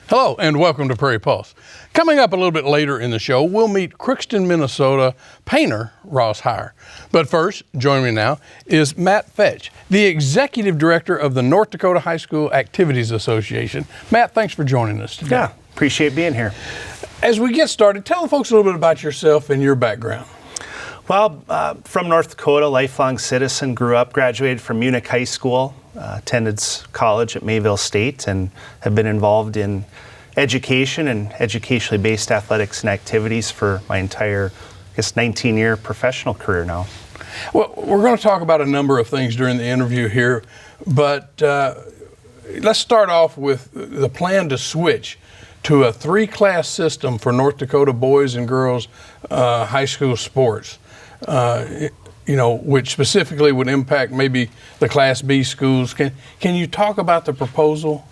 Hello and welcome to Prairie Pulse. Coming up a little bit later in the show, we'll meet Crookston, Minnesota painter Ross Heyer. But first, joining me now is Matt Fetch, the Executive Director of the North Dakota High School Activities Association. Matt, thanks for joining us today. Yeah, appreciate being here. As we get started, tell the folks a little bit about yourself and your background. Well, from North Dakota, lifelong citizen, grew up, graduated from Munich High School, attended college at Mayville State, and have been involved in education and educationally based athletics and activities for my entire, 19-year professional career now. Well, we're going to talk about a number of things during the interview here, but let's start off with the plan to switch to a 3-class system for North Dakota boys and girls high school sports. Which specifically would impact maybe the Class B schools. Can you talk about the proposal?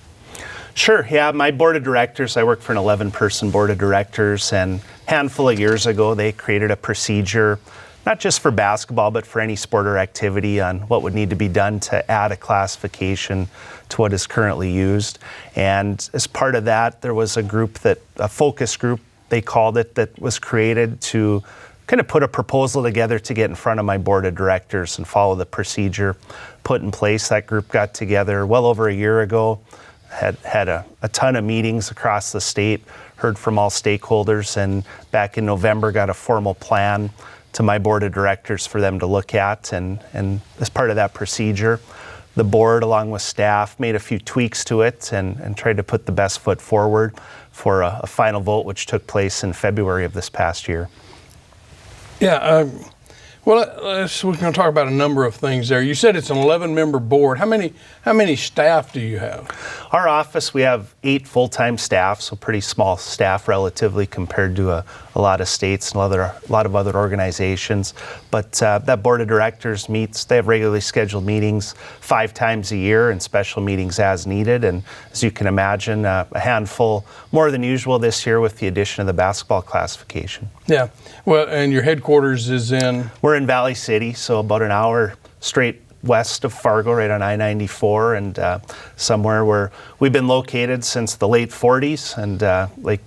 Sure, yeah. My board of directors, I work for an 11-person board of directors, and a handful of years ago they created a procedure, not just for basketball, but for any sport or activity on what would need to be done to add a classification to what is currently used. And as part of that, there was a focus group, they called it, that was created to kind of put a proposal together to get in front of my board of directors and follow the procedure put in place. That group got together well over a year ago, had a ton of meetings across the state, heard from all stakeholders, and back in November got a formal plan to my board of directors for them to look at. And as part of that procedure, the board, along with staff, made a few tweaks to it and tried to put the best foot forward for a final vote, which took place in February of this past year. Yeah, we're going to talk about a number of things there. You said it's an 11-member board. How many staff do you have? Our office, we have 8 full-time staff, so pretty small staff relatively compared to a lot of states and a lot of other organizations. But that board of directors meets, they have regularly scheduled meetings 5 times a year and special meetings as needed. And as you can imagine, a handful more than usual this year with the addition of the basketball classification. Yeah, well, and your headquarters is in? We're in Valley City, so about an hour straight west of Fargo, right on I-94, and somewhere where we've been located since the late 40s. And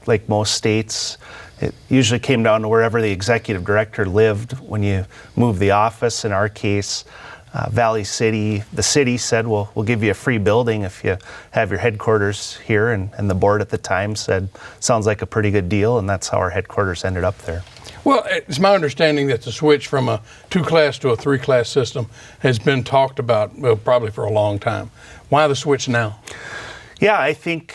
like most states, it usually came down to wherever the executive director lived when you moved the office. In our case, Valley City, the city said, well, we'll give you a free building if you have your headquarters here. And the board at the time said, sounds like a pretty good deal, and that's how our headquarters ended up there. Well, it's my understanding that the switch from a 2-class to a 3-class system has been talked about, probably for a long time. Why the switch now? Yeah, I think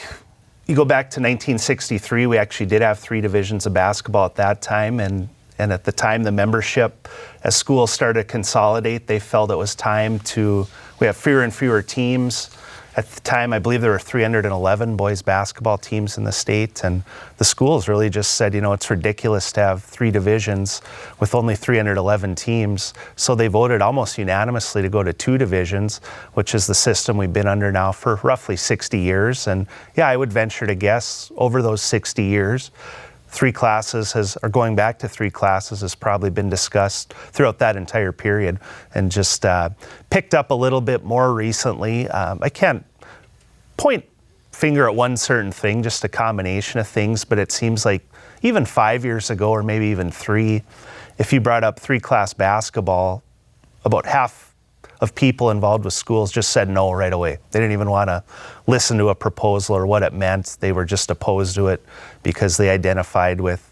you go back to 1963, we actually did have 3 divisions of basketball at that time, and at the time the membership, as schools started to consolidate, they felt it was time we have fewer and fewer teams. At the time, I believe there were 311 boys basketball teams in the state, and the schools really just said, it's ridiculous to have 3 divisions with only 311 teams. So they voted almost unanimously to go to 2 divisions, which is the system we've been under now for roughly 60 years. And yeah, I would venture to guess over those 60 years, 3 classes going back to 3 classes has probably been discussed throughout that entire period, and just picked up a little bit more recently. I can't point finger at one certain thing, just a combination of things, but it seems like even 5 years ago, or maybe even 3, if you brought up 3-class basketball, about half of people involved with schools just said no right away. They didn't even want to listen to a proposal or what it meant. They were just opposed to it because they identified with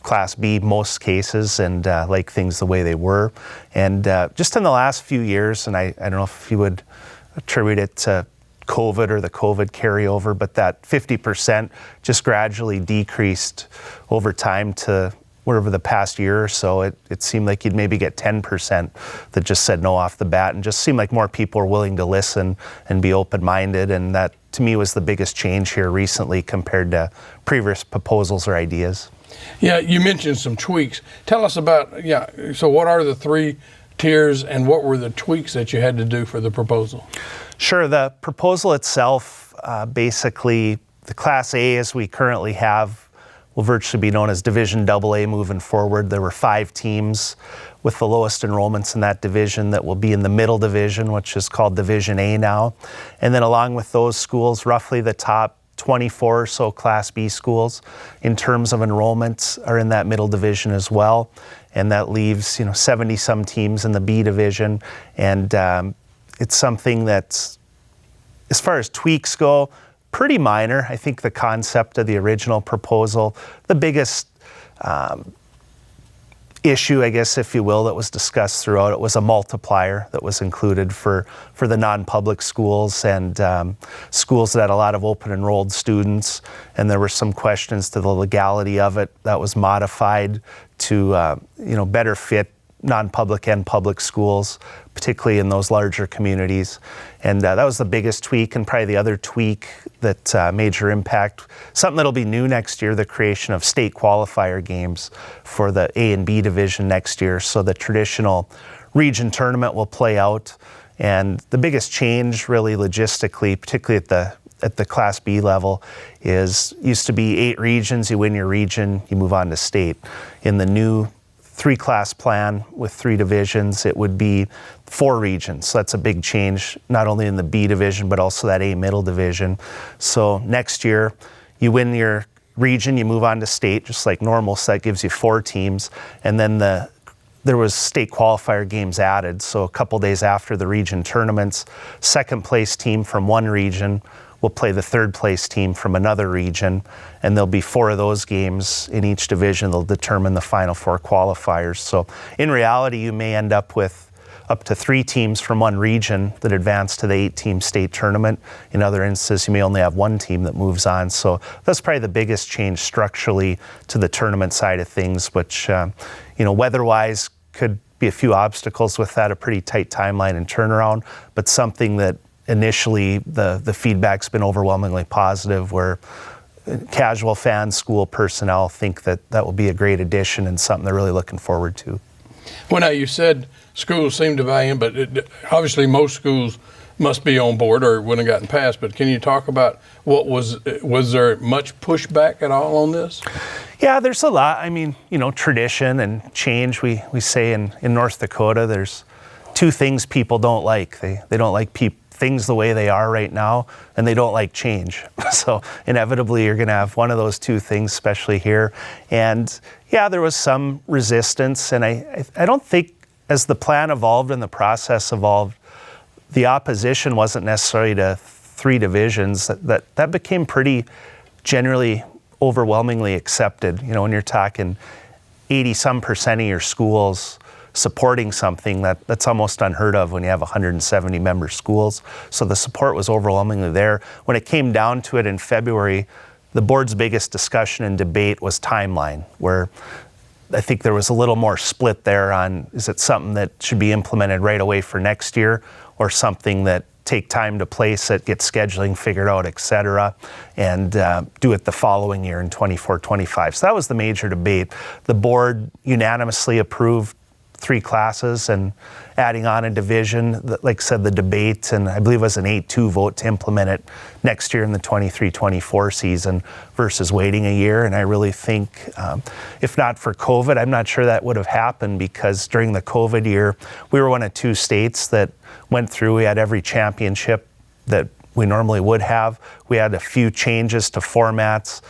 Class B most cases and like things the way they were. And just in the last few years, and I don't know if you would attribute it to COVID or the COVID carryover, but that 50% just gradually decreased over time to over the past year or so. It seemed like you'd maybe get 10% that just said no off the bat, and just seemed like more people are willing to listen and be open-minded, and that to me was the biggest change here recently compared to previous proposals or ideas. Yeah, you mentioned some tweaks. Tell us about, so what are the 3 tiers and what were the tweaks that you had to do for the proposal? Sure, the proposal itself, basically the Class A as we currently have will virtually be known as Division AA moving forward. There were 5 teams with the lowest enrollments in that division that will be in the middle division, which is called Division A now. And then along with those schools, roughly the top 24 or so Class B schools in terms of enrollments are in that middle division as well. And that leaves, 70 some teams in the B division. And it's something that's, as far as tweaks go, pretty minor. I think the concept of the original proposal, the biggest issue, I guess, if you will, that was discussed throughout it was a multiplier that was included for the non-public schools and schools that had a lot of open enrolled students. And there were some questions to the legality of it that was modified to, better fit non-public and public schools, particularly in those larger communities. And that was the biggest tweak, and probably the other tweak that major impact, something that'll be new next year, the creation of state qualifier games for the A and B division next year. So the traditional region tournament will play out. And the biggest change really logistically, particularly at the Class B level, used to be 8 regions, you win your region, you move on to state. In the new 3-class plan with 3 divisions, it would be 4 regions. So that's a big change, not only in the B division, but also that A middle division. So next year, you win your region, you move on to state, just like normal, so that gives you 4 teams. And then there was state qualifier games added. So a couple days after the region tournaments, second place team from one region will play the third place team from another region, and there'll be 4 of those games in each division. They'll determine the final 4 qualifiers. So in reality, you may end up with up to 3 teams from one region that advance to the 8-team state tournament. In other instances, you may only have 1 team that moves on. So that's probably the biggest change structurally to the tournament side of things, which, weather-wise could be a few obstacles with that, a pretty tight timeline and turnaround, but something that initially the feedback's been overwhelmingly positive, where casual fans, school personnel think that will be a great addition and something they're really looking forward to. Well, now you said schools seem to buy in, but obviously most schools must be on board or it wouldn't have gotten passed. But can you talk about was there much pushback at all on this? Yeah, there's a lot. I mean, tradition and change. We say in North Dakota, there's 2 things people don't like. They don't like things the way they are right now, and they don't like change. So inevitably you're going to have one of those 2 things, especially here. And yeah, there was some resistance, and I don't think as the plan evolved and the process evolved, the opposition wasn't necessarily to 3 divisions. That became pretty generally overwhelmingly accepted. When you're talking 80-some% of your schools supporting something, that's almost unheard of when you have 170 member schools. So the support was overwhelmingly there. When it came down to it in February, the board's biggest discussion and debate was timeline, where I think there was a little more split there on, is it something that should be implemented right away for next year, or something that take time to place it, get scheduling figured out, et cetera, and do it the following year in 24-25. So that was the major debate. The board unanimously approved 3 classes and adding on a division. Like I said, the debate, and I believe it was an 8-2 vote to implement it next year in the 23-24 season versus waiting a year. And I really think, if not for COVID, I'm not sure that would have happened, because during the COVID year, we were one of 2 states that went through. We had every championship that we normally would have. We had a few changes to formats,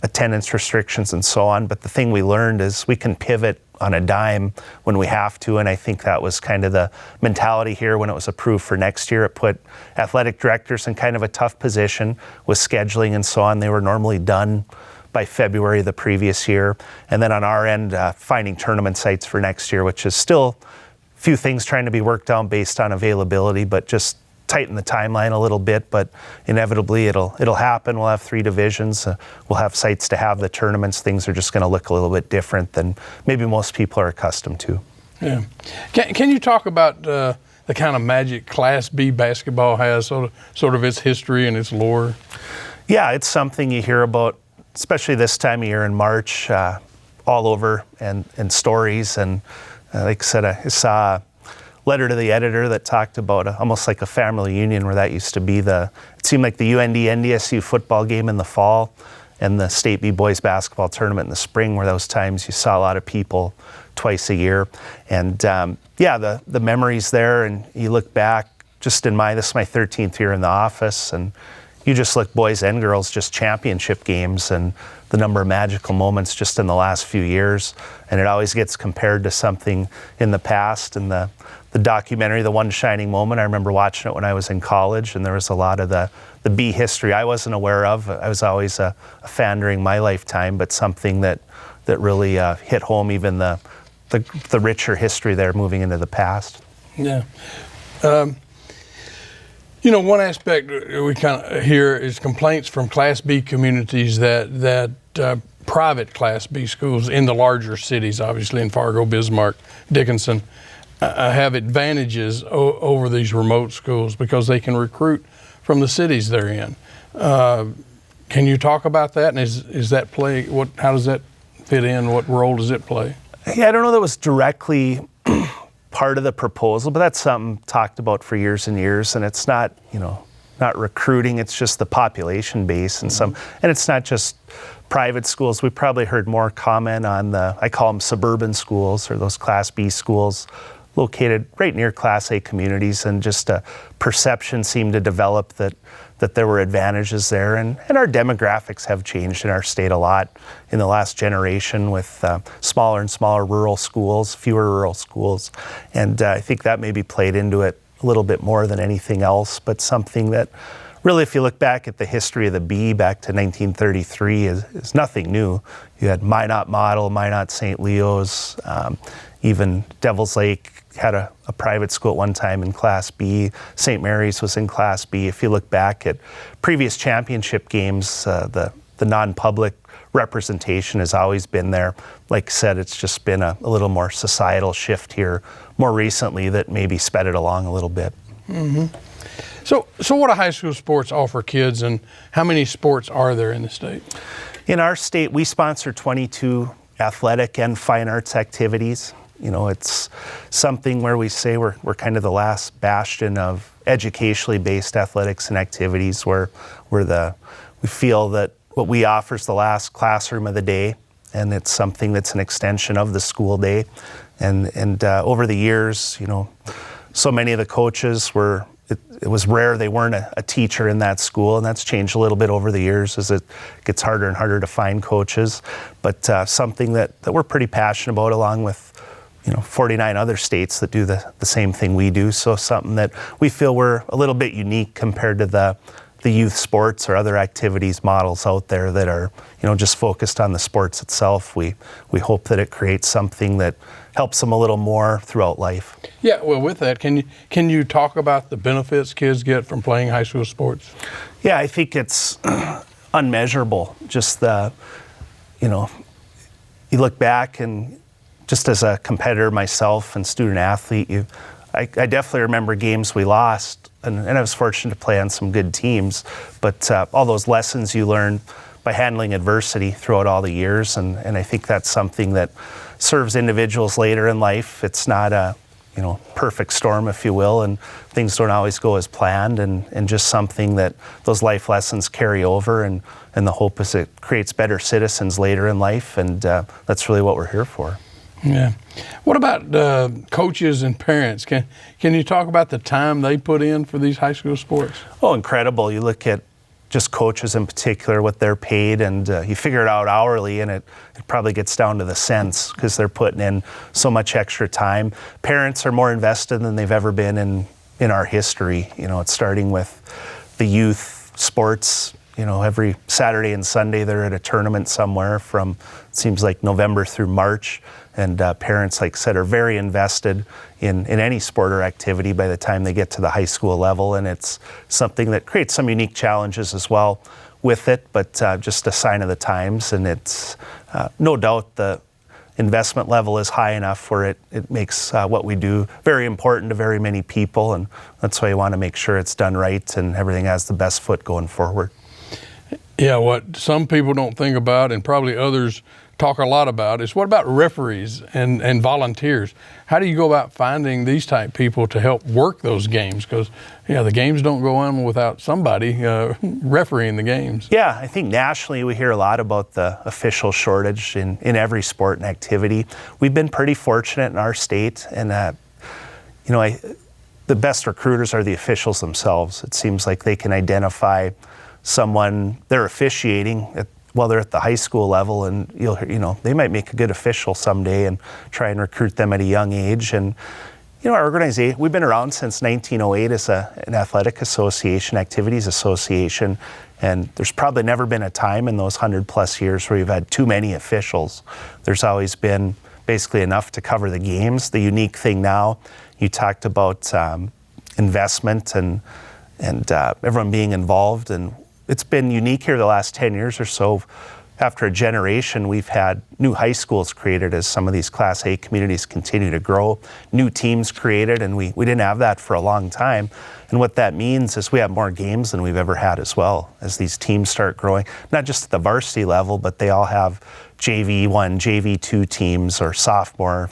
attendance restrictions, and so on. But the thing we learned is we can pivot on a dime when we have to, and I think that was kind of the mentality here when it was approved for next year. It put athletic directors in kind of a tough position with scheduling and so on. They were normally done by February the previous year. And then on our end, finding tournament sites for next year, which is still a few things trying to be worked out based on availability, but just tighten the timeline a little bit. But inevitably it'll happen. We'll have 3 divisions. We'll have sites to have the tournaments. Things are just going to look a little bit different than maybe most people are accustomed to. Yeah. Can you talk about the kind of magic Class B basketball has, sort of its history and its lore? Yeah, it's something you hear about, especially this time of year in March, all over, and stories. And like I said, I saw letter to the editor that talked about almost like a family union, where that used to be it seemed like the UND NDSU football game in the fall and the State B boys basketball tournament in the spring, where those times you saw a lot of people twice a year. And the memories there, and you look back, just this is my 13th year in the office, and you just look boys and girls, just championship games and the number of magical moments just in the last few years. And it always gets compared to something in the past. And the documentary, The One Shining Moment, I remember watching it when I was in college, and there was a lot of the Bee history I wasn't aware of. I was always a fan during my lifetime, but something that really hit home, even the richer history there moving into the past. Yeah. One aspect we kind of hear is complaints from Class B communities that private Class B schools in the larger cities, obviously in Fargo, Bismarck, Dickinson, have advantages over these remote schools because they can recruit from the cities they're in. Can you talk about that? And is that play? How does that fit in? What role does it play? Yeah, I don't know that was directly part of the proposal, but that's something talked about for years and years. And it's not, not recruiting. It's just the population base and and it's not just private schools. We probably heard more comment on I call them suburban schools, or those Class B schools located right near Class A communities, and just a perception seemed to develop that there were advantages there. And our demographics have changed in our state a lot in the last generation, with smaller and smaller rural schools, fewer rural schools. And I think that maybe played into it a little bit more than anything else, but something that really, if you look back at the history of the Bee back to 1933, is nothing new. You had Minot Model, Minot St. Leo's, even Devil's Lake had a private school at one time in Class B. St. Mary's was in Class B. If you look back at previous championship games, the non-public representation has always been there. Like I said, it's just been a little more societal shift here more recently that maybe sped it along a little bit. Mm-hmm. So what do high school sports offer kids, and how many sports are there in the state? In our state, we sponsor 22 athletic and fine arts activities. It's something where we say we're kind of the last bastion of educationally based athletics and activities, where we feel that what we offer is the last classroom of the day, and it's something that's an extension of the school day. And over the years, so many of the coaches it was rare they weren't a teacher in that school, and that's changed a little bit over the years as it gets harder and harder to find coaches. But something that we're pretty passionate about, along with 49 other states that do the same thing we do. So something that we feel we're a little bit unique compared to the youth sports or other activities models out there that are just focused on the sports itself. We hope that it creates something that helps them a little more throughout life. Yeah, well, with that, can you talk about the benefits kids get from playing high school sports? Yeah, I think it's unmeasurable. Just you look back, and just as a competitor myself and student athlete, I definitely remember games we lost, and I was fortunate to play on some good teams, but all those lessons you learn by handling adversity throughout all the years, and I think that's something that serves individuals later in life. It's not a perfect storm, if you will, and things don't always go as planned, and just something that those life lessons carry over, and the hope is it creates better citizens later in life, and that's really what we're here for. Yeah. What about coaches and parents? Can you talk about the time they put in for these high school sports? Oh, incredible. You look at just coaches in particular, what they're paid, and you figure it out hourly, and it probably gets down to the cents because they're putting in so much extra time. Parents are more invested than they've ever been in our history. It's starting with the youth sports. Every Saturday and Sunday they're at a tournament somewhere from, it seems like, November through March. And parents, like I said, are very invested in any sport or activity by the time they get to the high school level. And it's something that creates some unique challenges as well with it, but just a sign of the times. And it's no doubt the investment level is high enough where it makes what we do very important to very many people. And that's why you want to make sure it's done right and everything has the best foot going forward. Yeah, what some people don't think about, and probably others talk a lot about, is what about referees and volunteers? How do you go about finding these type people to help work those games? Because the games don't go on without somebody refereeing the games. Yeah, I think nationally we hear a lot about the official shortage in every sport and activity. We've been pretty fortunate in our state, and the best recruiters are the officials themselves. It seems like they can identify someone, they're officiating while they're at the high school level, and they might make a good official someday and try and recruit them at a young age. And our organization, we've been around since 1908 as an athletic association, activities association, and there's probably never been a time in those 100+ years where we've had too many officials. There's always been basically enough to cover the games. The unique thing now, you talked about investment and everyone being involved, and it's been unique here the last 10 years or so. After a generation, we've had new high schools created as some of these Class A communities continue to grow, new teams created, and we didn't have that for a long time. And what that means is we have more games than we've ever had as well as these teams start growing, not just at the varsity level, but they all have JV1, JV2 teams, or sophomore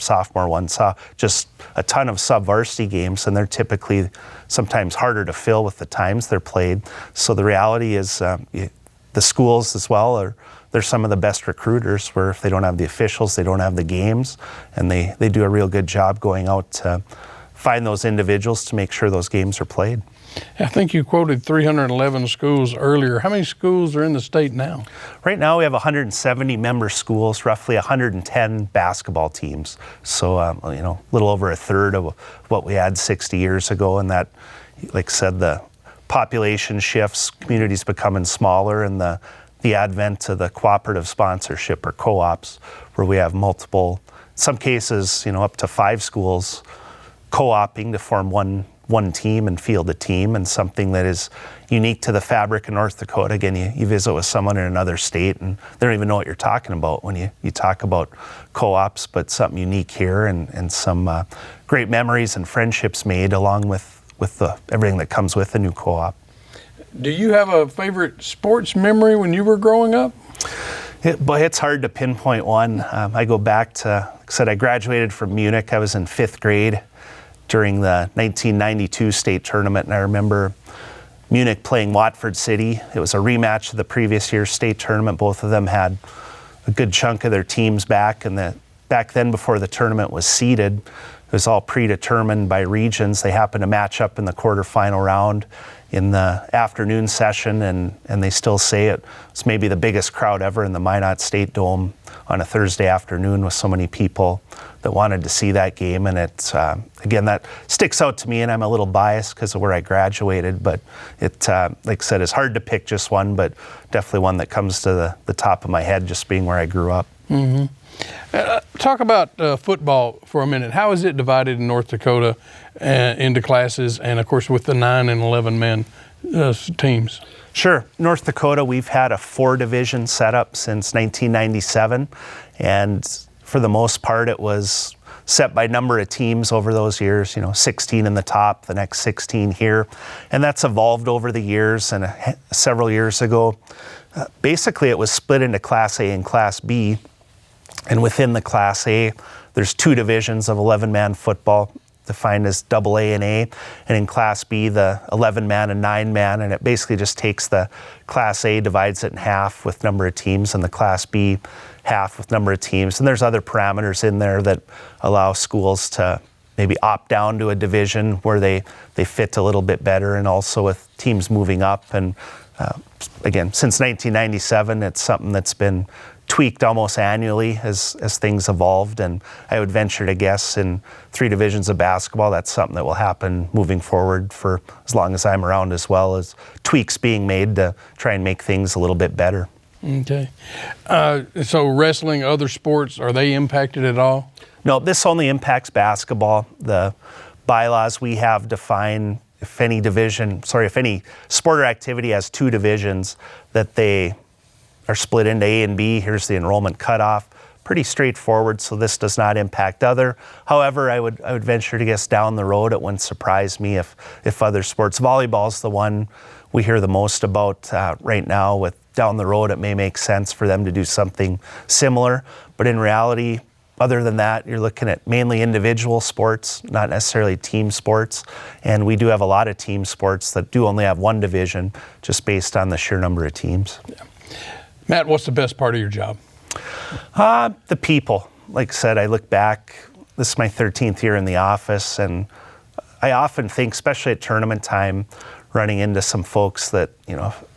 one, just a ton of sub-varsity games, and they're typically sometimes harder to fill with the times they're played. So the reality is the schools as well they're some of the best recruiters, where if they don't have the officials, they don't have the games, and they do a real good job going out to find those individuals to make sure those games are played. I think you quoted 311 schools earlier. How many schools are in the state now? Right now we have 170 member schools, roughly 110 basketball teams. So, a little over a third of what we had 60 years ago. And that, like I said, the population shifts, communities becoming smaller, and the advent of the cooperative sponsorship or co-ops, where we have multiple, some cases, up to 5 schools co-oping to form one team and field a team, and something that is unique to the fabric of North Dakota. Again, you visit with someone in another state and they don't even know what you're talking about when you talk about co-ops, but something unique here, and some great memories and friendships made along with everything that comes with a new co-op. Do you have a favorite sports memory when you were growing up? But it's hard to pinpoint one. I go back to, like I said, I graduated from Munich. I was in 5th grade during the 1992 state tournament, and I remember Munich playing Watford City. It was a rematch of the previous year's state tournament. Both of them had a good chunk of their teams back, and back then, before the tournament was seeded, it was all predetermined by regions. They happened to match up in the quarterfinal round in the afternoon session, and they still say it was maybe the biggest crowd ever in the Minot State Dome on a Thursday afternoon, with so many people that wanted to see that game. And it, again, that sticks out to me, and I'm a little biased because of where I graduated, but it, like I said, is hard to pick just one, but definitely one that comes to the top of my head, just being where I grew up. Mm-hmm. Talk about football for a minute. How is it divided in North Dakota into classes, and of course with the 9 and 11 man teams? Sure. North Dakota, we've had a 4-division setup since 1997, and for the most part it was set by number of teams over those years, 16 in the top, the next 16 here, and that's evolved over the years. And several years ago, basically it was split into Class A and Class B. And within the Class A, there's 2 divisions of 11-man football, defined as AA and A. And in Class B, the 11-man and 9-man. And it basically just takes the Class A, divides it in half with number of teams, and the Class B half with number of teams. And there's other parameters in there that allow schools to maybe opt down to a division where they fit a little bit better, and also with teams moving up. And again, since 1997, it's something that's been tweaked almost annually as things evolved, and I would venture to guess in 3 divisions of basketball, that's something that will happen moving forward for as long as I'm around, as well as tweaks being made to try and make things a little bit better. Okay. So wrestling, other sports, are they impacted at all? No, this only impacts basketball. The bylaws we have define if any sport or activity has 2 divisions, that they are split into A and B. Here's the enrollment cutoff. Pretty straightforward, so this does not impact other. However, I would venture to guess down the road, it wouldn't surprise me if other sports. Volleyball's the one we hear the most about right now. With down the road, it may make sense for them to do something similar. But in reality, other than that, you're looking at mainly individual sports, not necessarily team sports. And we do have a lot of team sports that do only have 1 division, just based on the sheer number of teams. Yeah. Matt, what's the best part of your job? The people. Like I said, I look back, this is my 13th year in the office, and I often think, especially at tournament time, running into some folks that,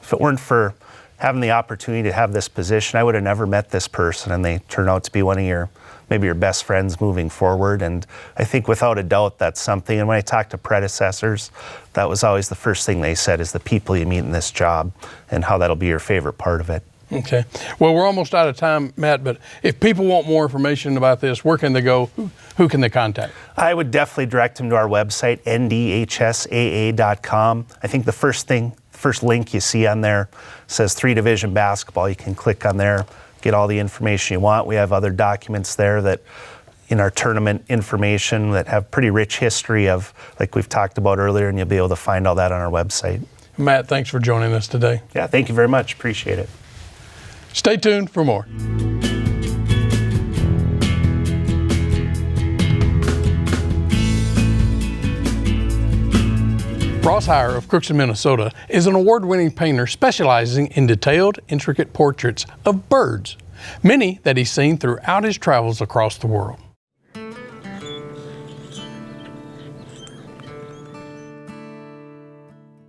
if it weren't for having the opportunity to have this position, I would have never met this person, and they turn out to be one of maybe your best friends moving forward. And I think without a doubt that's something. And when I talk to predecessors, that was always the first thing they said, is the people you meet in this job and how that'll be your favorite part of it. Okay. Well, we're almost out of time, Matt, but if people want more information about this, where can they go? Who can they contact? I would definitely direct them to our website, ndhsaa.com. I think the first link you see on there says 3-division basketball. You can click on there, get all the information you want. We have other documents there that in our tournament information that have pretty rich history of, like we've talked about earlier, and you'll be able to find all that on our website. Matt, thanks for joining us today. Yeah, thank you very much. Appreciate it. Stay tuned for more. Ross Heyer of Crookston, Minnesota is an award-winning painter specializing in detailed, intricate portraits of birds, many that he's seen throughout his travels across the world.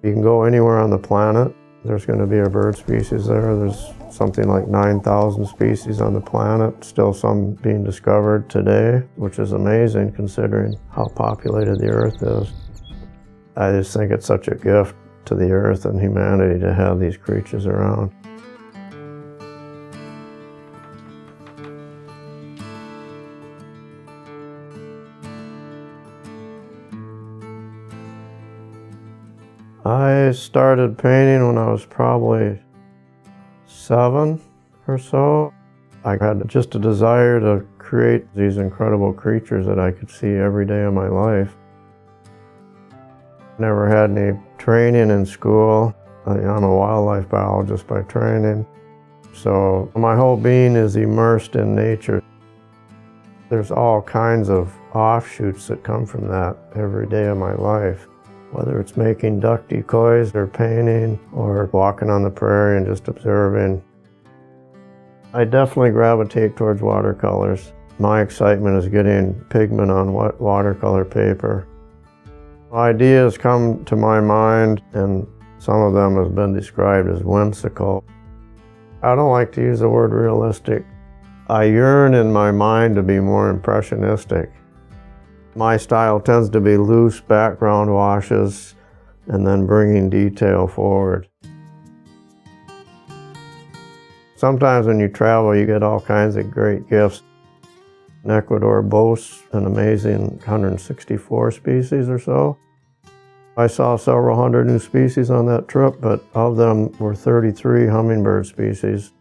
You can go anywhere on the planet. There's going to be a bird species there. There's something like 9,000 species on the planet, still some being discovered today, which is amazing considering how populated the Earth is. I just think it's such a gift to the Earth and humanity to have these creatures around. I started painting when I was probably 7 or so. I had just a desire to create these incredible creatures that I could see every day of my life. Never had any training in school. I'm a wildlife biologist by training. So my whole being is immersed in nature. There's all kinds of offshoots that come from that every day of my life. Whether it's making duck decoys or painting or walking on the prairie and just observing. I definitely gravitate towards watercolors. My excitement is getting pigment on watercolor paper. Ideas come to my mind, and some of them have been described as whimsical. I don't like to use the word realistic. I yearn in my mind to be more impressionistic. My style tends to be loose background washes and then bringing detail forward. Sometimes when you travel, you get all kinds of great gifts. Ecuador boasts an amazing 164 species or so. I saw several hundred new species on that trip, but of them were 33 hummingbird species.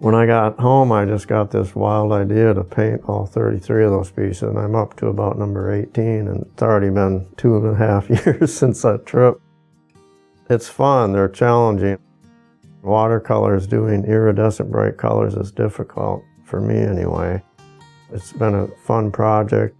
When I got home, I just got this wild idea to paint all 33 of those species, and I'm up to about number 18, and it's already been 2.5 years since that trip. It's fun, they're challenging. Watercolors, doing iridescent bright colors is difficult, for me anyway. It's been a fun project.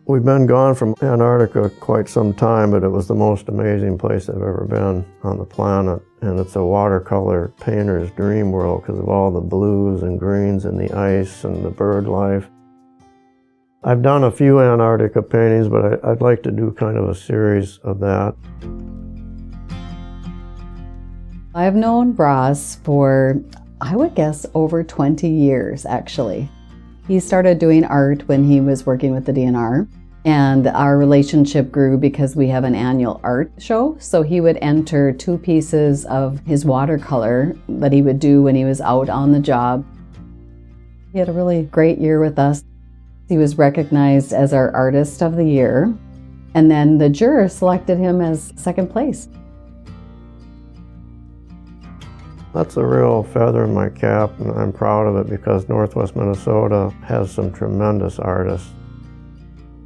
We've been gone from Antarctica quite some time, but it was the most amazing place I've ever been on the planet. And it's a watercolor painter's dream world because of all the blues and greens and the ice and the bird life. I've done a few Antarctica paintings, but I'd like to do kind of a series of that. I've known Ross for, I would guess, over 20 years, actually. He started doing art when he was working with the DNR, and our relationship grew because we have an annual art show. So he would enter 2 pieces of his watercolor that he would do when he was out on the job. He had a really great year with us. He was recognized as our Artist of the Year, and then the juror selected him as second place. That's a real feather in my cap, and I'm proud of it because Northwest Minnesota has some tremendous artists.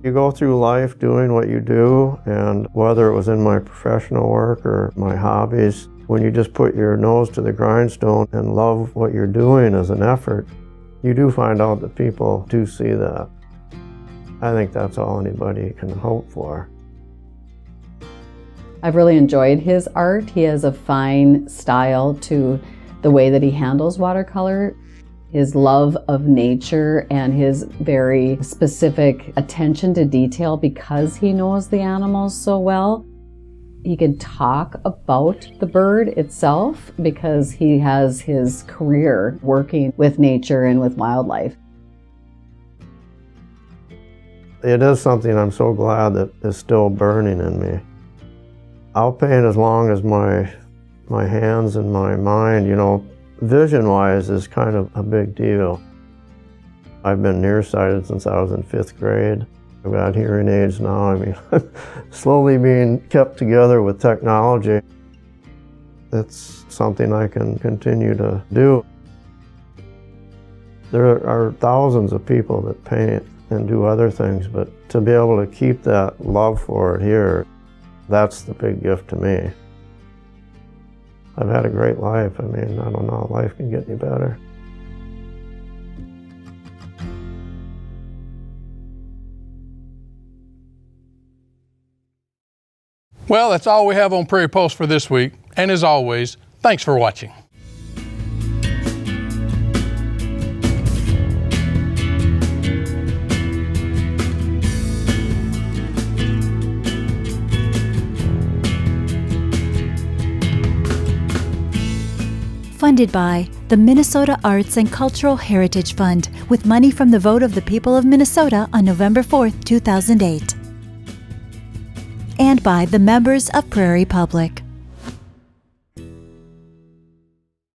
You go through life doing what you do, and whether it was in my professional work or my hobbies, when you just put your nose to the grindstone and love what you're doing as an effort, you do find out that people do see that. I think that's all anybody can hope for. I've really enjoyed his art. He has a fine style to the way that he handles watercolor. His love of nature and his very specific attention to detail because he knows the animals so well. He can talk about the bird itself because he has his career working with nature and with wildlife. It is something I'm so glad that is still burning in me. I'll paint as long as my hands and my mind, vision-wise is kind of a big deal. I've been nearsighted since I was in 5th grade. I've got hearing aids now. I'm slowly being kept together with technology. It's something I can continue to do. There are thousands of people that paint and do other things, but to be able to keep that love for it here, that's the big gift to me. I've had a great life. I don't know how life can get any better. Well, that's all we have on Prairie Pulse for this week. And as always, thanks for watching. Funded by the Minnesota Arts and Cultural Heritage Fund with money from the vote of the people of Minnesota on November 4th, 2008. And by the members of Prairie Public.